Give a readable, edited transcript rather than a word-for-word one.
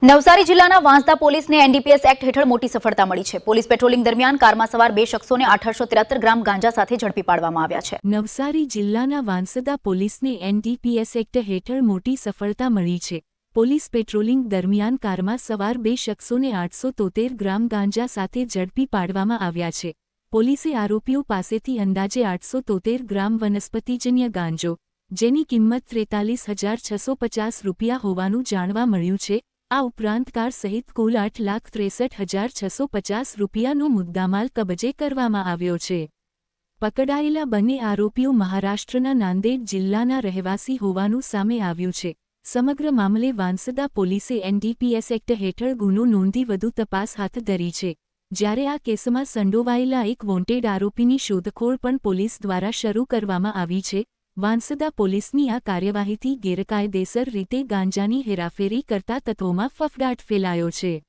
નવસારી જિલ્લાના વાંસદા પોલીસને NDPS act હેઠળ મોટી સફળતા મળી છે। પોલીસ પેટ્રોલિંગ દરમિયાન કારમાં સવાર બે શખ્સોને 1873 ગ્રામ ગાંજા સાથે ઝડપી પાડવામાં આવ્યા છે। નવસારી જિલ્લાના વાંસદા પોલીસને એનડીપીએસ એક્ટ હેઠળ મોટી સફળતા મળી છે। પોલીસ પેટ્રોલિંગ દરમિયાન કારમાં સવાર બે શખ્સોને 873 ગ્રામ ગાંજા સાથે ઝડપી પાડવામાં આવ્યા છે। પોલીસે આરોપીઓ પાસેથી અંદાજે 873 ગ્રામ વનસ્પતિજન્ય ગાંજો, જેની કિંમત 43,650 રૂપિયા હોવાનું જાણવા મળ્યું છે। આ ઉપરાંત કાર સહિત કુલ 8,63,650 રૂપિયાનો મુદ્દામાલ કબજે કરવામાં આવ્યો છે। પકડાયેલા બંને આરોપીઓ મહારાષ્ટ્રના નાંદેડ જિલ્લાના રહેવાસી હોવાનું સામે આવ્યું છે। સમગ્ર મામલે વાંસદા પોલીસે એનડીપીએસ એક્ટ હેઠળ ગુનો નોંધી વધુ તપાસ હાથ ધરી છે। જ્યારે આ કેસમાં સંડોવાયેલા એક વોન્ટેડ આરોપીની શોધખોળ પણ પોલીસ દ્વારા શરૂ કરવામાં આવી છે। વાંસદા પોલીસની આ કાર્યવાહીથી ગેરકાયદેસર રીતે ગાંજાની હેરાફેરી કરતા તત્વોમાં ફફડાટ ફેલાયો છે।